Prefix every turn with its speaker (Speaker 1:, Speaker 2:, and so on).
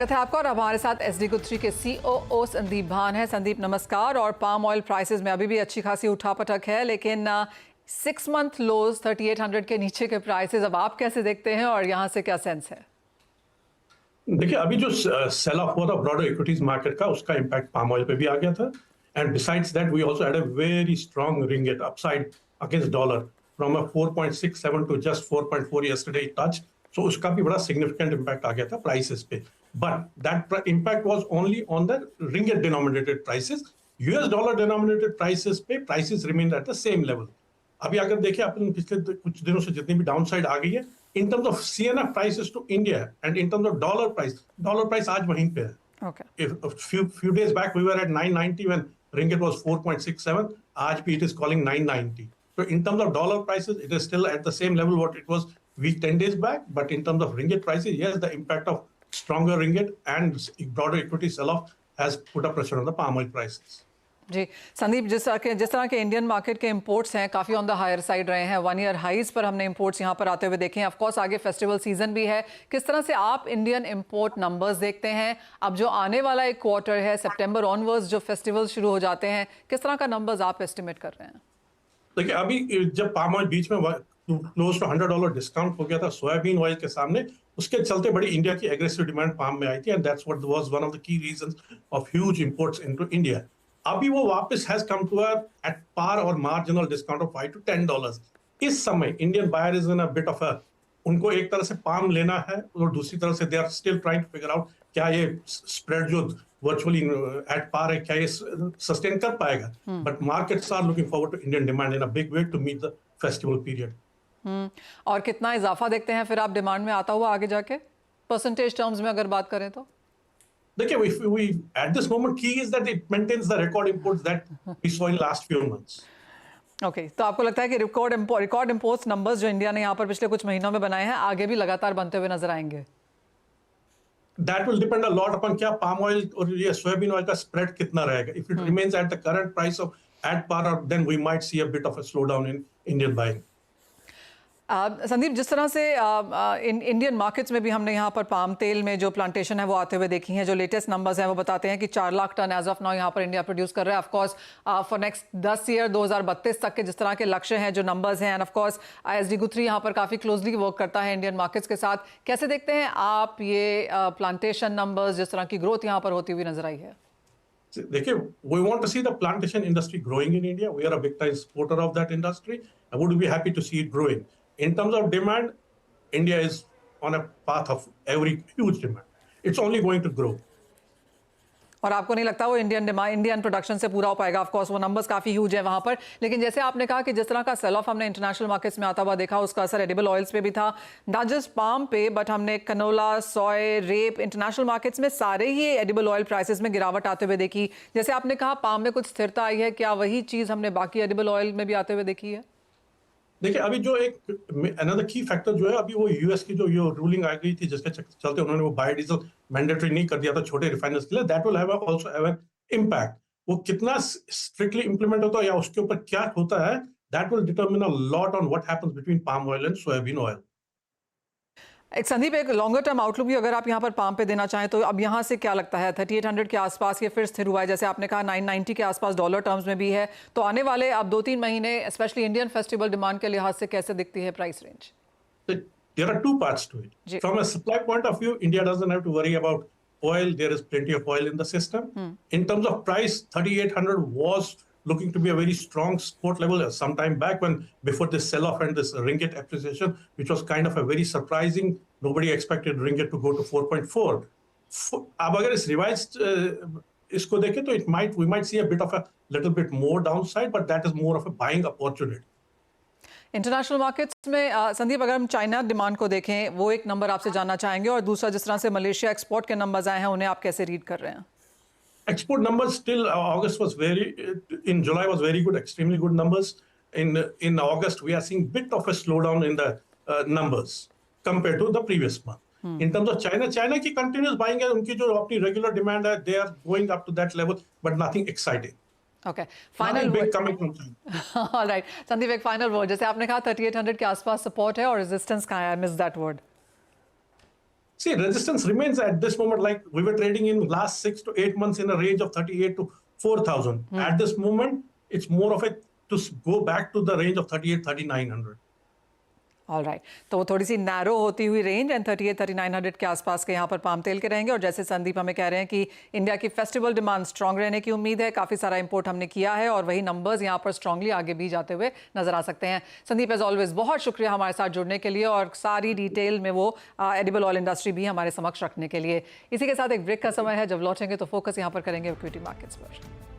Speaker 1: है आपका और हमारे साथ एसडी गुथरी के सीओओ संदीप भान है। संदीप नमस्कार। और पाम ऑयल प्राइसेस में अभी भी अच्छी खासी उठापटक है, लेकिन 6 मंथ लोज 3800 के नीचे के प्राइसेस अब आप कैसे देखते हैं और यहाँ से क्या सेंस है?
Speaker 2: देखिए, अभी जो सेल ऑफ हुआ था ब्रॉडर इक्विटीज मार्केट का, उसका इम्पैक्ट पाम ऑयल पे भी आ गया था। And besides that we also had a very strong ringgit upside against dollar from a 4.67 to just 4.4 yesterday it touch. So उसका भी बड़ा सिग्निफिकेंट इम्पैक्ट आ गया था प्राइसेस पे। But that impact was only on the ringgit denominated prices. US dollar denominated prices पे prices remain at the same level. अभी अगर देखिए अपन पिछले कुछ दिनों से जितनी भी डाउनसाइड आ गई है in terms of CNF prices to India and in terms of dollar price आज वहीं पे है.
Speaker 1: Okay.
Speaker 2: If a few days back we were at 990 when ringgit was 4.67, आज भी it is calling 990. So in terms of dollar prices, it is still at the same level what it was week 10 days back. But in terms of ringgit prices, yes, the impact of stronger ringgit and broader equity sell-off has put a pressure on the palm oil prices.
Speaker 1: जी संदीप, जिस तरह के Indian market के imports हैं काफ़ी on the higher side रहे हैं। 1 year highs पर हमने इंपोर्ट्स यहाँ पर आते हुए देखे हैं। ऑफ कोर्स आगे फेस्टिवल सीजन भी है। किस तरह से आप इंडियन इंपोर्ट नंबर्स देखते हैं? अब जो आने वाला एक क्वार्टर है, सितंबर ऑनवर्ड्स जो फेस्टिवल शुरू हो जाते हैं, किस तरह का नंबर्स आप एस्टिमेट कर रहे हैं?
Speaker 2: देखिए, अभी जब पाम ऑयल बीच में क्लोज टू $100 डिस्काउंट हो गया था सोयाबीन ऑयल के सामने, उसके चलते बड़ी इंडिया की एग्रेसिव डिमांड पाम में आई थी and that's what was one of the key reasons of huge imports into India. अभी वो वापस has come to at par और मार्जिनल डिस्काउंट ऑफ $5 to $10। इस समय Indian buyer is in a bit of a, उनको एक तरह से पाम लेना है और दूसरी तरफ से they are still trying to figure out क्या ये स्प्रेड जो वर्चुअली एट पार है क्या ये सस्टेन कर पाएगा। But markets are looking forward to Indian demand in a big way to meet the festival period.
Speaker 1: और कितना इजाफा देखते हैं फिर आप डिमांड में आता हुआ आगे जाके, परसेंटेज टर्म्स में अगर बात करें तो?
Speaker 2: देखिए, we at this moment key is that it maintains the record imports that we saw in last few months.
Speaker 1: Okay, तो आपको लगता है कि रिकॉर्ड इंपोर्ट्स नंबर्स जो इंडिया ने यहाँ पर पिछले कुछ महीनों में बनाए हैं आगे भी लगातार बनते हुए नजर आएंगे?
Speaker 2: That will depend a lot upon क्या palm oil और ये सोयाबीन ऑयल का स्प्रेड कितना रहेगा. If it remains at the current price of at par, then we might see a bit of a slowdown in Indian buying.
Speaker 1: Sandeep, जिस तरह से Indian markets में भी हमने यहाँ पर पाम तेल में जो प्लांटेशन है वो आते हुए देखी हैं, जो लेटेस्ट नंबर्स हैं वो बताते हैं कि 4 lakh ton as of now यहाँ पर इंडिया प्रोड्यूस कर रहा है। Of course for next 10 year 2032 तक के जिस तरह के लक्ष्य हैं, जो नंबर्स हैं, एंड ऑफ कोर्स एसडी गुथरी यहाँ पर काफ़ी क्लोजली वर्क करता है इंडियन मार्केट्स के साथ। कैसे देखते हैं आप ये प्लांटेशन नंबर्स, जिस तरह की ग्रोथ यहाँ पर होती हुई नजर आई है?
Speaker 2: देखिए, we want to see the plantation industry growing in India. We are a big time supporter of that industry. I would be happy to see it growing. In terms of demand, India is on a path of huge demand. It's only going to grow.
Speaker 1: और आपको नहीं लगता वो Indian production से पूरा हो पाएगा? Of course वो नंबर्स काफ़ी ह्यूज है वहाँ पर, लेकिन जैसे आपने कहा कि जिस तरह का सेल ऑफ हमने इंटरनेशनल मार्केट्स में आता हुआ देखा, उसका असर एडिबल ऑयल्स पे भी था, नॉट जस्ट पाम पे, बट हमने कनोला, सोय, रेप, इंटरनेशनल मार्केट्स में सारे ही एडिबल ऑयल प्राइसेस में गिरावट आते हुए देखी। जैसे आपने कहा पाम में कुछ स्थिरता आई है, क्या वही चीज़ हमने बाकी एडिबल ऑयल में भी आते हुए देखी है?
Speaker 2: देखिए, अभी जो एक अनदर की फैक्टर जो है, अभी वो यूएस की जो ये रूलिंग आ गई थी जिसके चलते उन्होंने वो बायोडीजल मैंडेटरी नहीं कर दिया था छोटे रिफाइनर्स के लिए, that will have also have an impact. वो कितना स्ट्रिक्टली इंप्लीमेंट होता है या उसके ऊपर क्या होता है, that will determine a lot on what happens between palm oil and soybean oil.
Speaker 1: एक संदीप, एक लॉन्गर टर्म आउटलुक भी अगर आप यहाँ पर पाम पे देना चाहें तो अब यहाँ से क्या लगता है? 3800 के आसपास ये फिर स्थिर हुआ है, जैसे आपने कहा 990 के आसपास डॉलर टर्म्स में भी है, तो आने वाले अब 2-3 महीने स्पेशली इंडियन फेस्टिवल डिमांड के लिहाज से कैसे दिखती है price range?
Speaker 2: There are two parts to it. From a supply point of view, India doesn't have to worry about oil. There is plenty of oil in the system. In terms of price, 3800 was looking to be a very strong support level some time back when before this sell-off and this ringgit appreciation, which was kind of a very surprising. Nobody expected ringgit to go to 4.4. अब अगर इस revised इसको देखें तो we might see a bit of a little bit more downside, but that is more of a buying opportunity.
Speaker 1: International markets में संदीप, अगर हम China demand को देखें, वो एक नंबर आपसे जानना चाहेंगे, और दूसरा जिस तरह से मलेशिया एक्सपोर्ट के नंबर्स आए हैं उन्हें आप कैसे रीड कर रहे हैं?
Speaker 2: Export numbers still August was in July was very good, extremely good numbers. In August we are seeing bit of a slowdown in the numbers compared to the previous month. In terms of China की continuous buying है, उनकी जो अपनी regular demand है, they are going up to that level, but nothing exciting.
Speaker 1: Okay, final
Speaker 2: big
Speaker 1: word.
Speaker 2: coming from China.
Speaker 1: All right, Sandeep, एक final word, जैसे आपने कहा 3800 के आसपास सपोर्ट है और रेजिस्टेंस कहाँ है? I miss that word.
Speaker 2: See, resistance remains at this moment, like we were trading in last 6 to 8 months in a range of 38 to 4,000. At this moment, it's more of a to go back to the range of 38, 3,900.
Speaker 1: All right, तो वो थोड़ी सी narrow होती हुई range and 38-3900 के आसपास के यहाँ पर पाम तेल के रहेंगे। और जैसे संदीप हमें कह रहे हैं कि इंडिया की फेस्टिवल डिमांड स्ट्रांग रहने की उम्मीद है, काफ़ी सारा इंपोर्ट हमने किया है और वही नंबर्स यहाँ पर स्ट्रांगली आगे भी जाते हुए नजर आ सकते हैं। संदीप एज ऑलवेज बहुत शुक्रिया हमारे साथ जुड़ने के लिए और सारी डिटेल में वो एडिबल ऑयल इंडस्ट्री भी हमारे समक्ष रखने के लिए। इसी के साथ एक ब्रेक का समय है, जब लौटेंगे तो फोकस यहाँ पर करेंगे इक्विटी मार्केट्स पर।